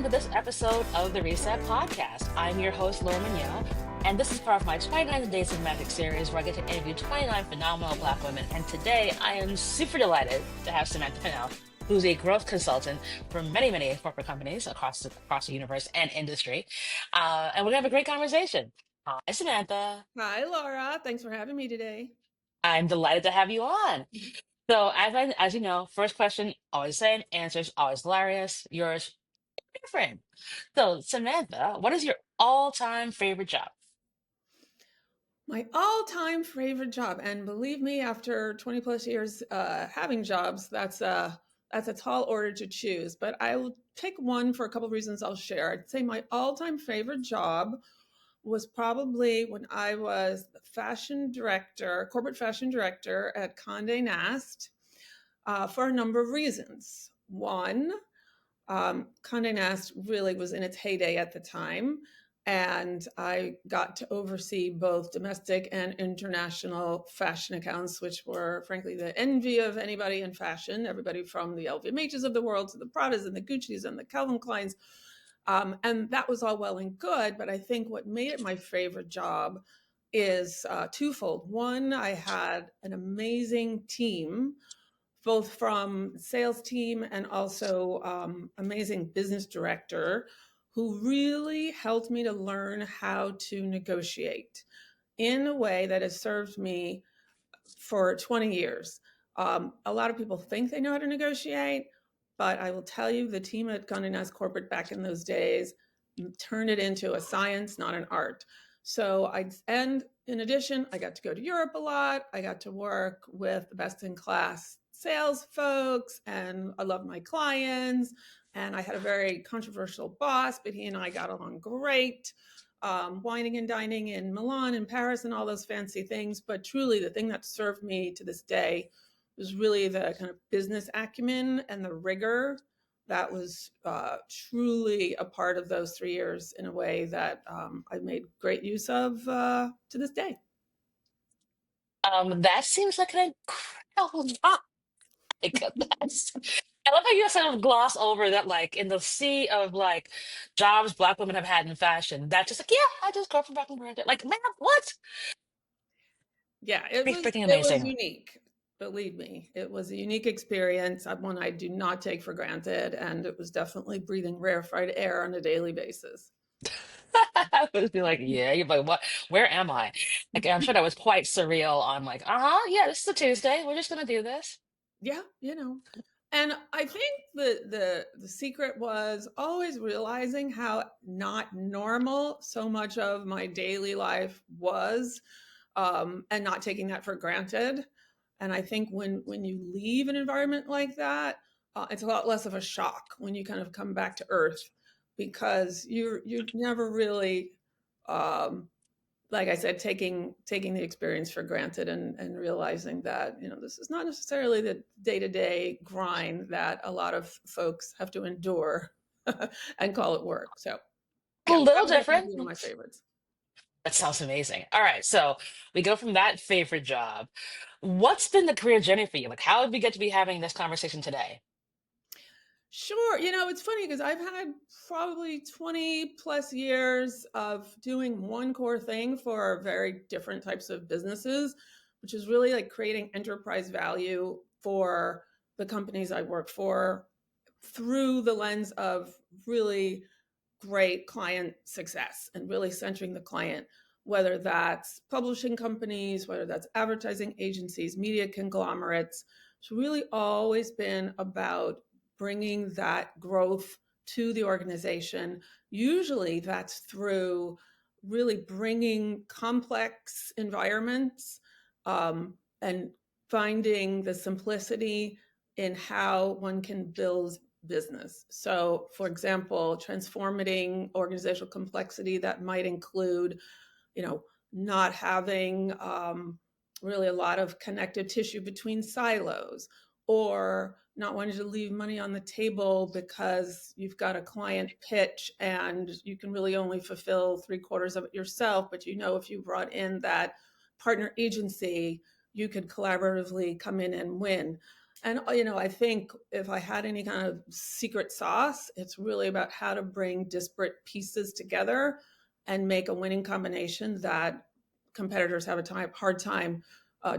to this episode of the Reset Podcast. I'm your host, Laura Mignot, and this is part of my 29 Days of Magic series where I get to interview 29 phenomenal Black women. And today I am super delighted to have Samantha Fennell, who's a growth consultant for many, many corporate companies across the universe and industry. And we're going to have a great conversation. Hi, Samantha. Hi, Laura. Thanks for having me today. I'm delighted to have you on. So, as you know, first question, always same, answers always hilarious. Yours, different. So, Samantha, what is your all-time favorite job? My all-time favorite job, and believe me, after 20 plus years having jobs, that's a tall order to choose. But I will pick one for a couple of reasons I'll share. I'd say my all-time favorite job was probably when I was the fashion director, corporate fashion director at Condé Nast, for a number of reasons. One, Condé Nast really was in its heyday at the time. And I got to oversee both domestic and international fashion accounts, which were frankly the envy of anybody in fashion, everybody from the LVMHs of the world to the Pradas and the Gucci's and the Calvin Kleins. And that was all well and good. But I think what made it my favorite job is twofold. One, I had an amazing team both from sales team and also amazing business director who really helped me to learn how to negotiate in a way that has served me for 20 years. A lot of people think they know how to negotiate, but I will tell you the team at Condé Nast Corporate back in those days turned it into a science, not an art. And in addition, I got to go to Europe a lot. I got to work with the best in class sales folks, and I loved my clients. And I had a very controversial boss, but he and I got along great, wining and dining in Milan and Paris and all those fancy things. But truly, the thing that served me to this day was really the kind of business acumen and the rigor that was truly a part of those 3 years in a way that I made great use of to this day. That seems like an incredible job. Like, I love how you sort of gloss over that, like in the sea of like jobs Black women have had in fashion. That's just like, yeah, I just go from back and forth. Like, man, what? Yeah, Pretty freaking it was amazing. unique. Believe me, it was a unique experience, one I do not take for granted, and it was definitely breathing rarefied air on a daily basis. I would be like, yeah, you're like, what? Where am I? Like, I'm sure that was quite surreal. On like, yeah, this is a Tuesday. We're just gonna do this. Yeah, And I think the secret was always realizing how not normal so much of my daily life was, and not taking that for granted. And I think when you leave an environment like that, it's a lot less of a shock when you kind of come back to earth because you're never really, um, like I said, taking the experience for granted and realizing that this is not necessarily the day to day grind that a lot of folks have to endure and call it work. So A yeah, that little would definitely different. be one of my favorites. That sounds amazing. All right, so we go from that favorite job. What's been the career journey for you? Like, how did we get to be having this conversation today? Sure. It's funny because I've had probably 20 plus years of doing one core thing for very different types of businesses, which is really like creating enterprise value for the companies I work for through the lens of really great client success and really centering the client, whether that's publishing companies, whether that's advertising agencies, media conglomerates. It's really always been about bringing that growth to the organization. Usually that's through really bringing complex environments, and finding the simplicity in how one can build business. So, for example, transforming organizational complexity that might include, not having really a lot of connective tissue between silos, or not wanting to leave money on the table because you've got a client pitch and you can really only fulfill 3/4 of it yourself. But if you brought in that partner agency, you could collaboratively come in and win. And, I think if I had any kind of secret sauce, it's really about how to bring disparate pieces together and make a winning combination that competitors have a hard time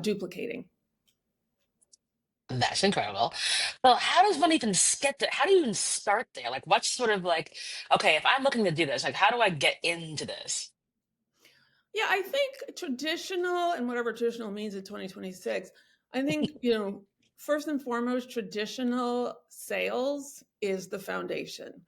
duplicating. That's incredible. Well, how does one even get there? How do you even start there? Like, what's sort of like, okay, if I'm looking to do this, like, how do I get into this? Yeah, I think traditional and whatever traditional means in 2026, I think, first and foremost, traditional sales is the foundation.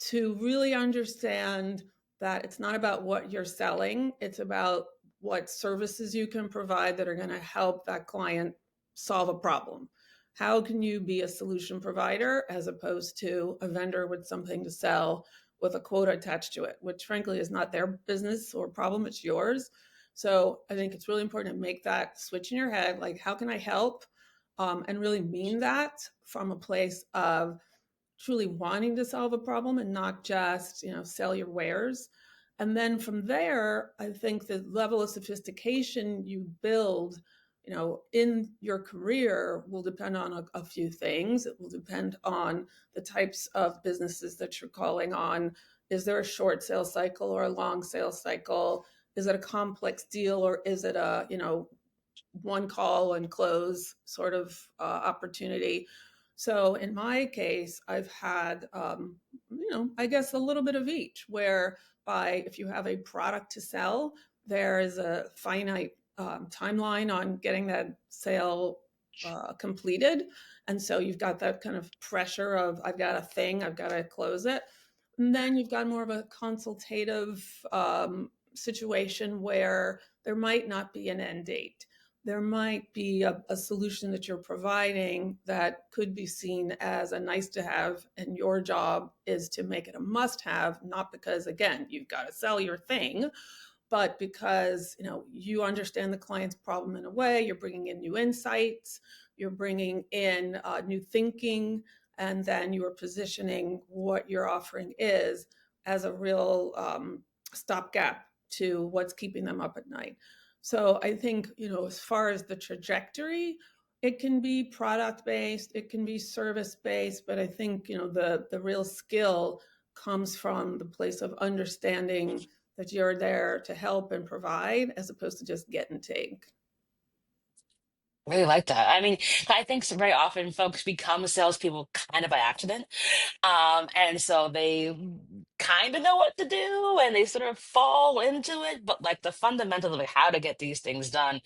To really understand that it's not about what you're selling, it's about what services you can provide that are going to help that client solve a problem. How can you be a solution provider as opposed to a vendor with something to sell with a quota attached to it, which frankly is not their business or problem, it's yours. So I think it's really important to make that switch in your head like, how can I help? And really mean that from a place of truly wanting to solve a problem and not just sell your wares. And then from there, I think the level of sophistication you build in your career will depend on a few things. It will depend on the types of businesses that you're calling on. Is there a short sales cycle or a long sales cycle? Is it a complex deal, or is it a one call and close sort of opportunity? So in my case, I've had, I guess a little bit of each, where if you have a product to sell, there is a finite timeline on getting that sale completed. And so you've got that kind of pressure of, I've got a thing, I've got to close it. And then you've got more of a consultative situation where there might not be an end date. There might be a solution that you're providing that could be seen as a nice to have, and your job is to make it a must have, not because, again, you've got to sell your thing, but because you understand the client's problem in a way. You're bringing in new insights, you're bringing in new thinking, and then you are positioning what your offering is as a real stopgap to what's keeping them up at night. So I think, as far as the trajectory, it can be product based, it can be service based, but I think, the real skill comes from the place of understanding that you're there to help and provide as opposed to just get and take. Really like that. I mean, I think very often folks become salespeople kind of by accident. And so they kind of know what to do and they sort of fall into it. But like the fundamentals of like how to get these things done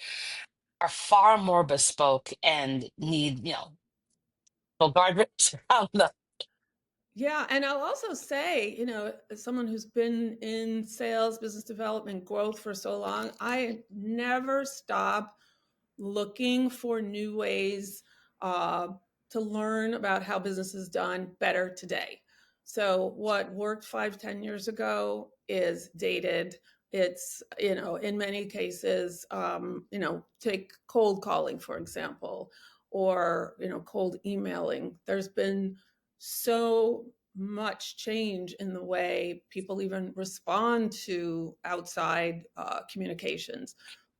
are far more bespoke and need, full guardrails around them. Yeah, and I'll also say, as someone who's been in sales, business development, growth for so long, I never stop looking for new ways uh, to learn about how business is done better today. So what worked 5, 10 years ago is dated. It's, in many cases, take cold calling, for example, or, cold emailing. There's been so much change in the way people even respond to outside communications,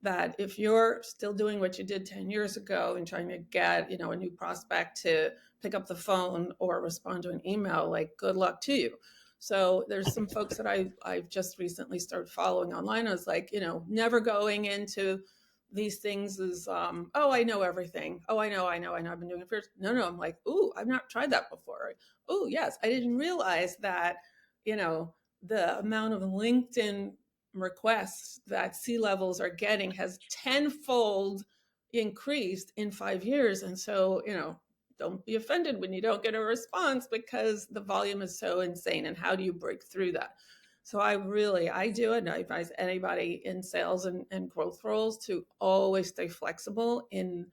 that if you're still doing what you did 10 years ago and trying to get, a new prospect to pick up the phone or respond to an email, like, good luck to you. So there's some folks that I've just recently started following online. I was like, never going into these things is, oh, I know everything. Oh, I know. I've been doing it for years. No. I'm like, ooh, I've not tried that before. Oh, yes. I didn't realize that, the amount of LinkedIn requests that C-levels are getting has tenfold increased in 5 years. And so, don't be offended when you don't get a response, because the volume is so insane. And how do you break through that? So I do it. And I advise anybody in sales and growth roles to always stay flexible in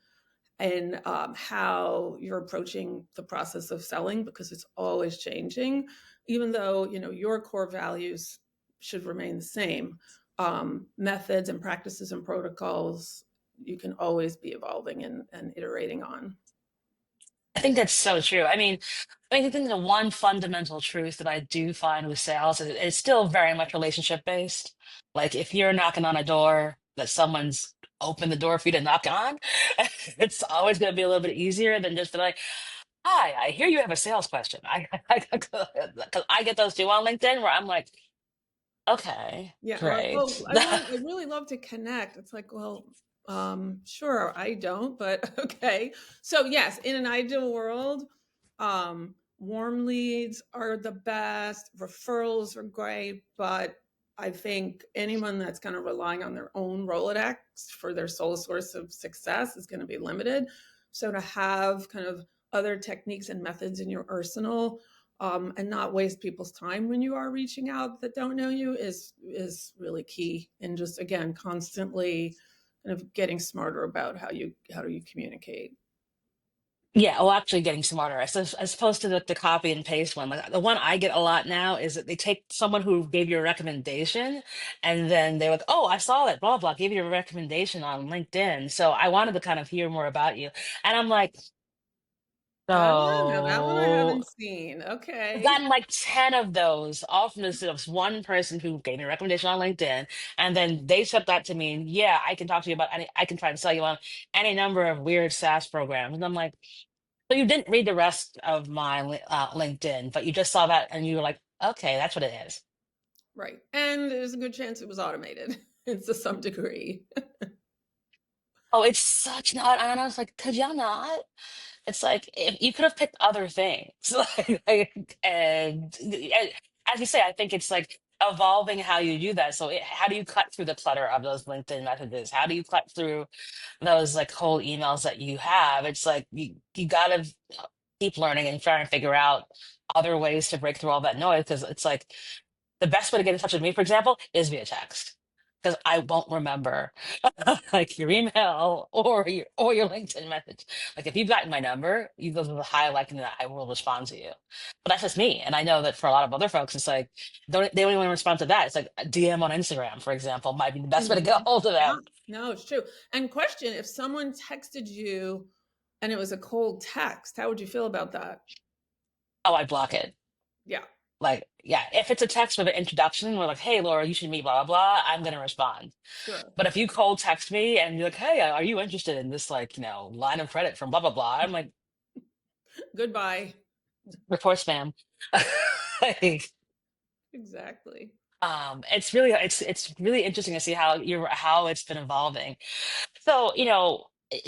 how you're approaching the process of selling, because it's always changing, even though your core values should remain the same. Methods and practices and protocols, you can always be evolving and iterating on. I think that's so true. I think the one fundamental truth that I do find with sales is it's still very much relationship based. Like if you're knocking on a door that someone's open the door for you to knock on. It's always going to be a little bit easier than just be like, hi, I hear you have a sales question. Cause I get those too on LinkedIn where I'm like, okay, Yeah, or, great. "Oh, I really love to connect." It's like, "Well, sure, I don't, but okay." So, yes, in an ideal world, warm leads are the best, referrals are great, but I think anyone that's kind of relying on their own Rolodex for their sole source of success is gonna be limited. So to have kind of other techniques and methods in your arsenal, and not waste people's time when you are reaching out that don't know you is really key. And just again, constantly kind of getting smarter about how do you communicate. Yeah, well, actually getting smarter as opposed to the copy and paste one. Like the one I get a lot now is that they take someone who gave you a recommendation and then they're like, oh, I saw it, blah, blah, gave you a recommendation on LinkedIn. So I wanted to kind of hear more about you. And I'm like, Ah, now that one I so haven't seen. I've Okay. gotten like 10 of those, all from this one person who gave me a recommendation on LinkedIn. And then they said that to me, and yeah, I can talk to you about I can try to sell you on any number of weird SaaS programs. And I'm like, so you didn't read the rest of my LinkedIn, but you just saw that and you were like, okay, that's what it is. Right. And there's a good chance it was automated to some degree. Oh, it's such not. And I was like, could y'all not? It's like if you could have picked other things, and as you say, I think it's like evolving how you do that. So how do you cut through the clutter of those LinkedIn messages? How do you cut through those like cold emails that you have? It's like you gotta keep learning and try and figure out other ways to break through all that noise because it's like the best way to get in touch with me, for example, is via text. Because I won't remember like your email or your LinkedIn message. Like if you've gotten my number, you go to the high likelihood that I will respond to you. But that's just me. And I know that for a lot of other folks, it's like they don't even respond to that. It's like a DM on Instagram, for example, might be the best way to get a Mhm. hold of Yeah. them. No, it's true. And question, if someone texted you and it was a cold text, how would you feel about that? Oh, I block it. Yeah, Like, yeah, if it's a text with an introduction, we're like, hey, Laura, you should meet, blah, blah, blah, I'm going to respond. sure. But if you cold text me and you're like, hey, are you interested in this, like, line of credit from blah, blah, blah, I'm like, Goodbye. report spam. Like, Exactly. it's really interesting to see how it's been evolving. So,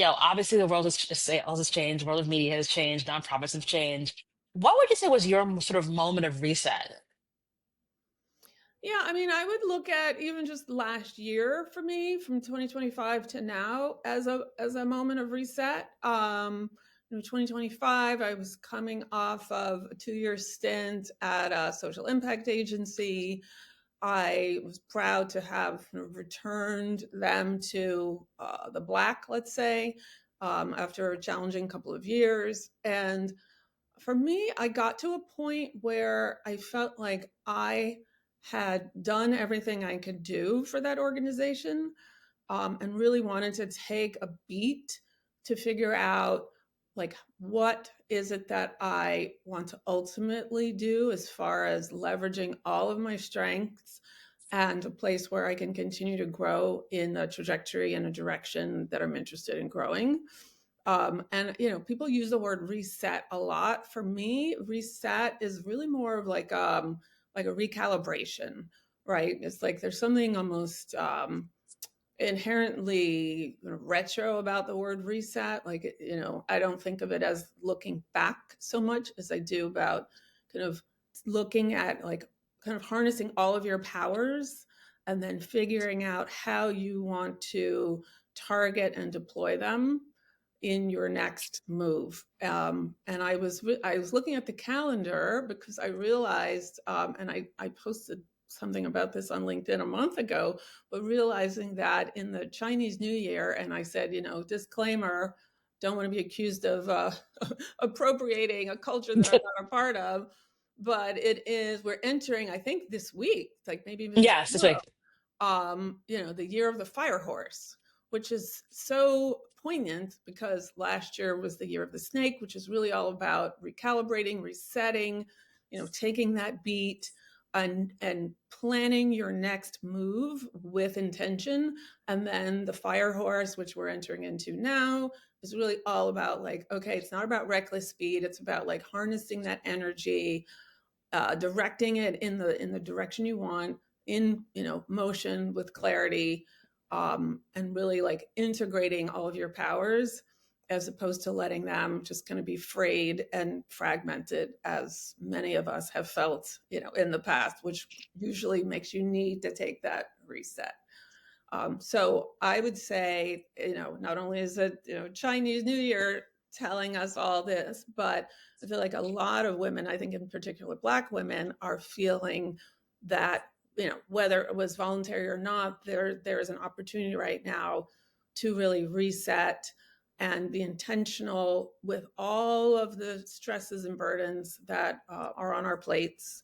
obviously the world has sales has changed, world of media has changed, nonprofits have changed. What would you say was your sort of moment of reset? Yeah, I mean, I would look at even just last year for me, from 2025 to now, as a moment of reset. 2025, I was coming off of a 2-year stint at a social impact agency. I was proud to have returned them to the black, let's say, after a challenging couple of years. And for me, I got to a point where I felt like I had done everything I could do for that organization, and really wanted to take a beat to figure out like what is it that I want to ultimately do as far as leveraging all of my strengths and a place where I can continue to grow in a trajectory and a direction that I'm interested in growing. And people use the word reset a lot. For me, reset is really more of like a recalibration, right? It's like there's something almost inherently retro about the word reset. Like, I don't think of it as looking back so much as I do about kind of looking at like kind of harnessing all of your powers and then figuring out how you want to target and deploy them in your next move. And I was looking at the calendar because I realized, and I posted something about this on LinkedIn a month ago, but realizing that in the Chinese New Year, and I said, disclaimer, don't want to be accused of appropriating a culture that I'm not a part of. But we're entering, I think this week, like maybe even Yes, this tomorrow, way. the year of the fire horse, which is so poignant because last year was the year of the snake, which is really all about recalibrating, resetting, taking that beat. and planning your next move with intention. And then the fire horse, which we're entering into now, is really all about like, okay, it's not about reckless speed. It's about like harnessing that energy, directing it in the direction you want, in motion with clarity, and really like integrating all of your powers, as opposed to letting them just kind of be frayed and fragmented, as many of us have felt in the past, which usually makes you need to take that reset. So I would say, not only is it, Chinese New Year telling us all this, but I feel like a lot of women, I think in particular Black women, are feeling that, whether it was voluntary or not, there is an opportunity right now to really reset and be intentional with all of the stresses and burdens that are on our plates,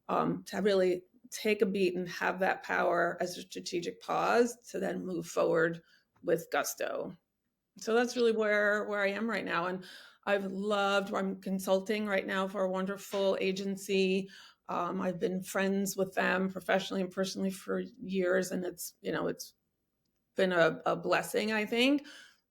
to really take a beat and have that power as a strategic pause to then move forward with gusto. So that's really where I am right now. And I'm consulting right now for a wonderful agency. I've been friends with them professionally and personally for years. And it's been a blessing, I think,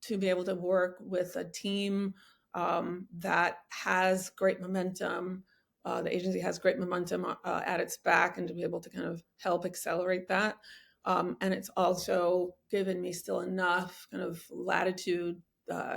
to be able to work with a team that has great momentum. The agency has great momentum at its back, and to be able to kind of help accelerate that. And it's also given me still enough kind of latitude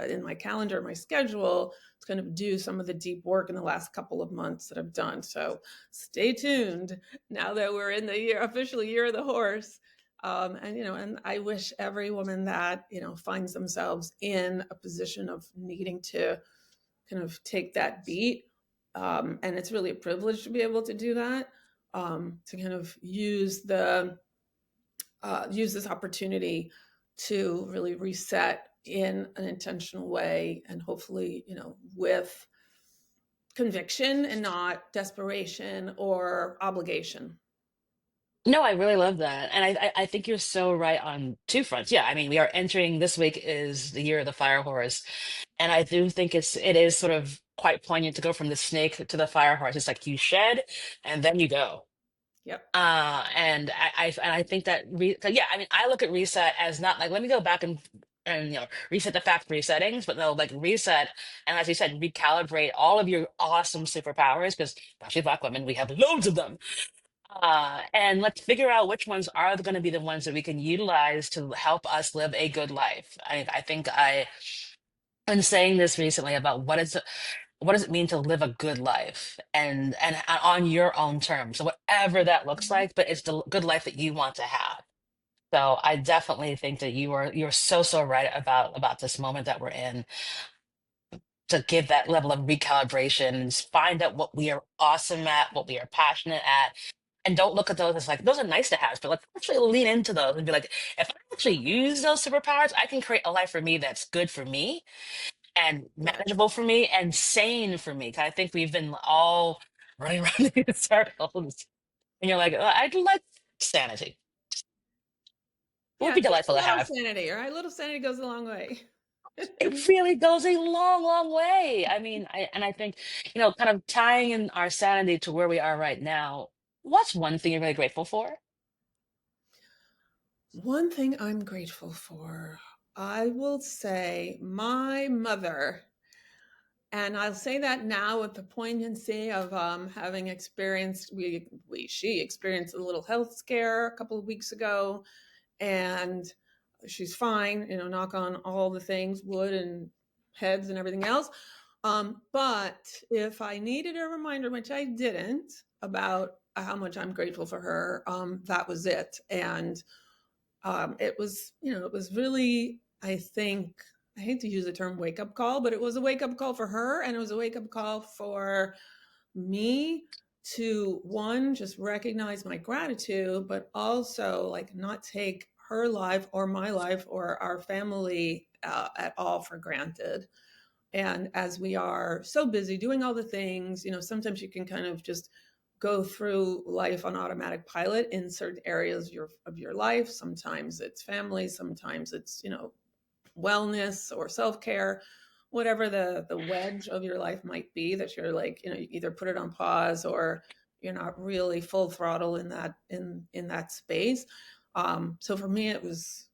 in my calendar, my schedule, to kind of do some of the deep work in the last couple of months that I've done. So stay tuned now that we're in the official year of the horse. And I wish every woman that finds themselves in a position of needing to kind of take that beat, and it's really a privilege to be able to do that, to kind of use this opportunity to really reset in an intentional way, and hopefully with conviction and not desperation or obligation. No, I really love that. And I think you're so right on two fronts. Yeah, I mean, we are entering this week is the year of the fire horse. And I do think it is sort of quite poignant to go from the snake to the fire horse. It's like you shed and then you go. Yep. And I think that 'cause yeah, I mean, I look at reset as not like let me go back and reset the factory settings, but no, like reset and as you said, recalibrate all of your awesome superpowers because especially Black women, we have loads of them. And let's figure out which ones are going to be the ones that we can utilize to help us live a good life. I think I am saying this recently about what does it mean to live a good life and on your own terms. So whatever that looks Mhm. like, but it's the good life that you want to have. So I definitely think that you're so right about this moment that we're in to give that level of recalibration and find out what we are awesome at, what we are passionate at. And don't look at those as like, those are nice to have, but let's actually lean into those and be like, if I actually use those superpowers, I can create a life for me that's good for me and Yeah. manageable for me and sane for me. 'Cause I think we've been all running around in circles. And you're like, I'd like sanity. It would Yeah, be just delightful a to little have. sanity, all right? Little sanity goes a long way. It really goes a long, long way. I mean, I think, kind of tying in our sanity to where we are right now, what's one thing you're really grateful for? One thing I'm grateful for, I will say my mother. And I'll say that now with the poignancy of having experienced, she experienced a little health scare a couple of weeks ago, and she's fine, knock on all the things, wood and heads and everything else. But if I needed a reminder, which I didn't, about how much I'm grateful for her, that was it. And it was really, I think, I hate to use the term wake up call, but it was a wake up call for her. And it was a wake up call for me to, one, just recognize my gratitude, but also like not take her life or my life or our family at all for granted. And as we are so busy doing all the things, sometimes you can kind of just go through life on automatic pilot in certain areas of your life. Sometimes it's family, sometimes it's, wellness or self-care, whatever the wedge of your life might be that you're like, you either put it on pause or you're not really full throttle in that space. So for me, it was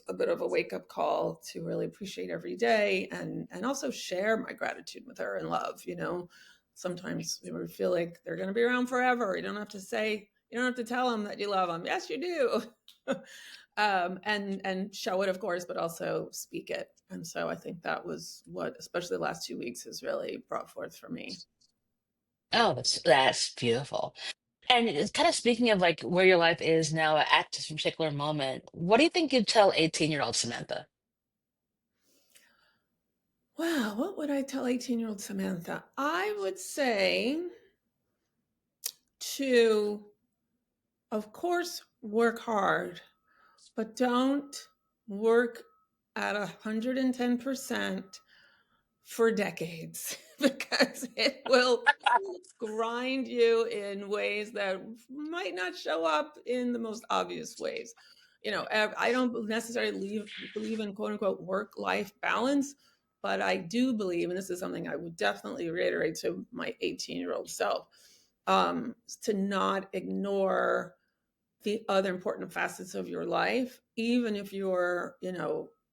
a bit of a wake up call to really appreciate every day, and also share my gratitude with her and love. Sometimes we feel like they're going to be around forever. You don't have to tell them that you love them. Yes, you do. And show it, of course, but also speak it. And so I think that was what, especially the last 2 weeks, has really brought forth for me. Oh, that's beautiful. And it's kind of speaking of like where your life is now at this particular moment, what do you think you'd tell 18-year-old Samantha? Wow, what would I tell 18-year-old Samantha? I would say to, of course, work hard, but don't work at 110% for decades because it will grind you in ways that might not show up in the most obvious ways. I don't necessarily believe in quote unquote work life balance, but I do believe, and this is something I would definitely reiterate to my 18-year-old self, to not ignore the other important facets of your life, even if you're,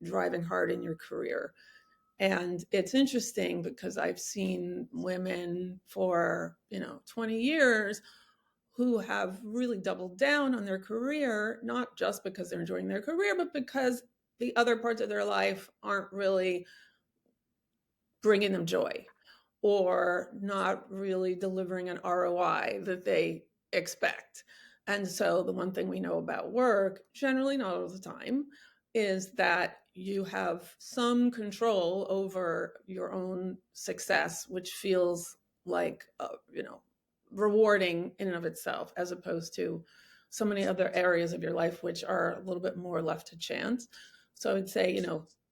driving hard in your career. And it's interesting because I've seen women for, 20 years who have really doubled down on their career, not just because they're enjoying their career, but because the other parts of their life aren't really bringing them joy, or not really delivering an ROI that they expect. And so the one thing we know about work, generally not all the time, is that you have some control over your own success, which feels like, rewarding in and of itself, as opposed to so many other areas of your life, which are a little bit more left to chance. So I'd say,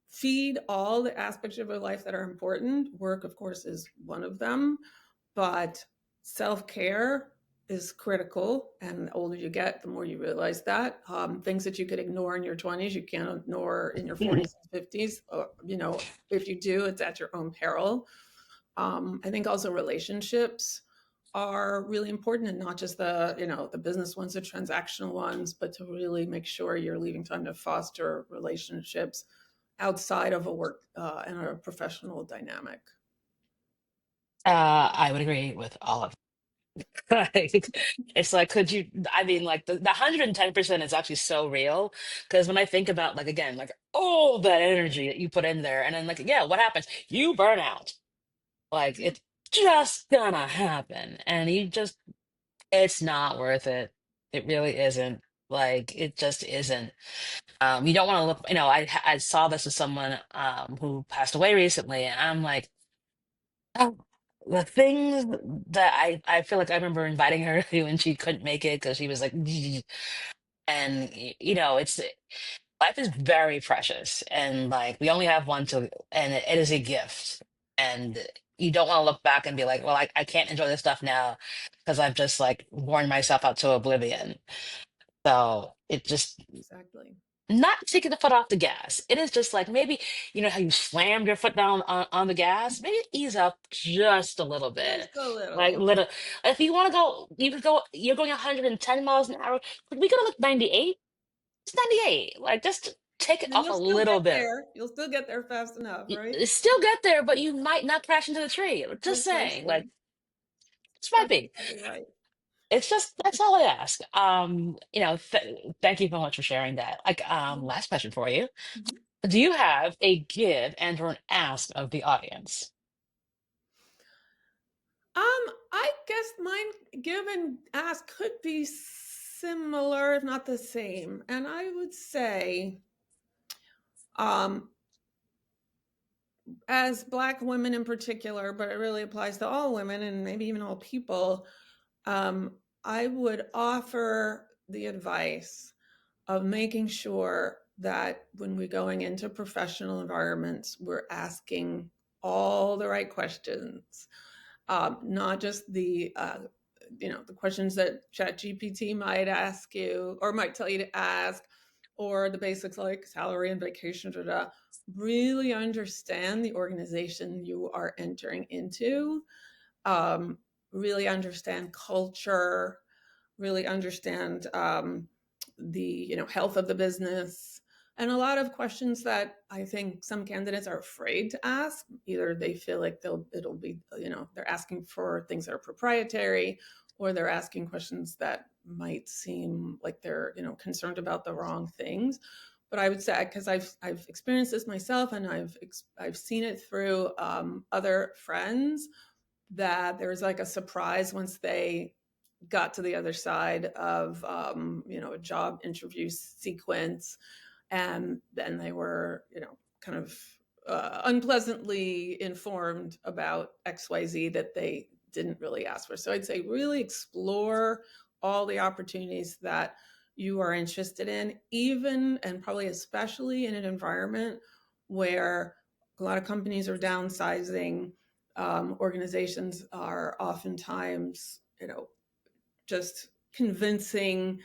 feed all the aspects of your life that are important. Work, of course, is one of them, but self-care is critical. And the older you get, the more you realize that. Things that you could ignore in your 20s, you can't ignore in your 40s and 50s. If you do, it's at your own peril. I think also relationships are really important, and not just the business ones, the transactional ones, but to really make sure you're leaving time to foster relationships outside of a work and a professional dynamic. I would agree with all of like, it's like, could you, I mean, like the 110% is actually so real. Because when I think about, like, again, like all that energy that you put in there, and then, like, yeah, what happens? You burn out. Like, Yeah, it's just gonna happen. And it's not worth it. It really isn't. Like, it just isn't. You don't want to look, I saw this with someone who passed away recently, and I'm like, oh, the things that I feel like I remember inviting her to and she couldn't make it because she was like, and it's life is very precious, and like we only have one to, and it is a gift, and you don't want to look back and be like, well, I can't enjoy this stuff now because I've just like worn myself out to oblivion. So it just exactly. not taking the foot off the gas. It is just like maybe, how you slammed your foot down on the gas, maybe ease up just a little bit. Just a Like little. little, if you want to go, you could go, you're going 110 miles an hour. Could we go to like 98? It's 98. Like just take it And off you'll a still little get bit. there. You'll still get there fast enough, right? Still get there, but you might not crash into the tree. Just saying, Precisely. like, this might That's be. exactly right. It's just, that's all I ask. Thank you so much for sharing that. Like, last question for you. Mhm. Do you have a give and or an ask of the audience? I guess mine give and ask could be similar, if not the same. And I would say, um, as Black women in particular, but it really applies to all women and maybe even all people, um, I would offer the advice of making sure that when we're going into professional environments, we're asking all the right questions, not just the questions that ChatGPT might ask you or might tell you to ask, or the basics like salary and vacation. Really understand the organization you are entering into. Um, really understand culture, really understand the health of the business, and a lot of questions that I think some candidates are afraid to ask. Either they feel like it'll be they're asking for things that are proprietary, or they're asking questions that might seem like they're concerned about the wrong things. But I would say, because I've experienced this myself, and I've seen it through other friends, that there's like a surprise once they got to the other side of a job interview sequence, and then they were kind of unpleasantly informed about XYZ that they didn't really ask for. So I'd say really explore all the opportunities that you are interested in, even and probably especially in an environment where a lot of companies are downsizing. Organizations are oftentimes just convincing,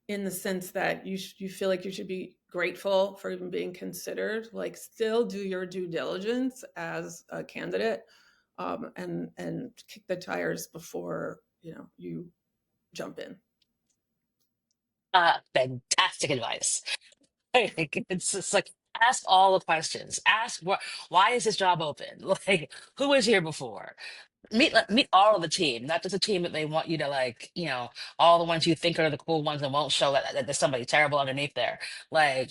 in the sense that you feel like you should be grateful for even being considered. Like, still do your due diligence as a candidate, and kick the tires before you jump in. Fantastic advice. Like, it's just like ask all the questions. Ask why is this job open? Like, who was here before? Meet all of the team, not just a team that they want you to like, all the ones you think are the cool ones and won't show that there's somebody terrible underneath there. Like,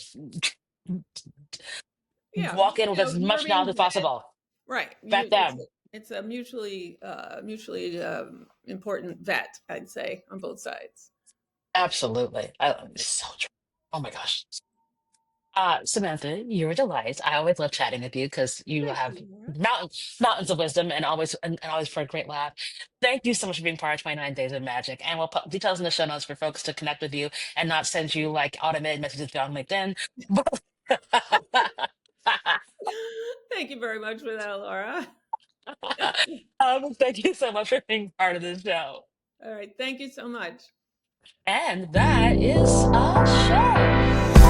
Yeah, walk in with as you're much knowledge being as vetted, possible. right? Vet them. It's a mutually important vet, I'd say, on both sides. Absolutely. It's so true. Oh my gosh. Samantha, you're a delight. I always love chatting with you because you Thank have you, Laura. mountains of wisdom and always for a great laugh. Thank you so much for being part of 29 Days of Magic. And we'll put details in the show notes for folks to connect with you and not send you like automated messages on LinkedIn. Thank you very much for that, Laura. Thank you so much for being part of the show. All right, thank you so much. And that is a show.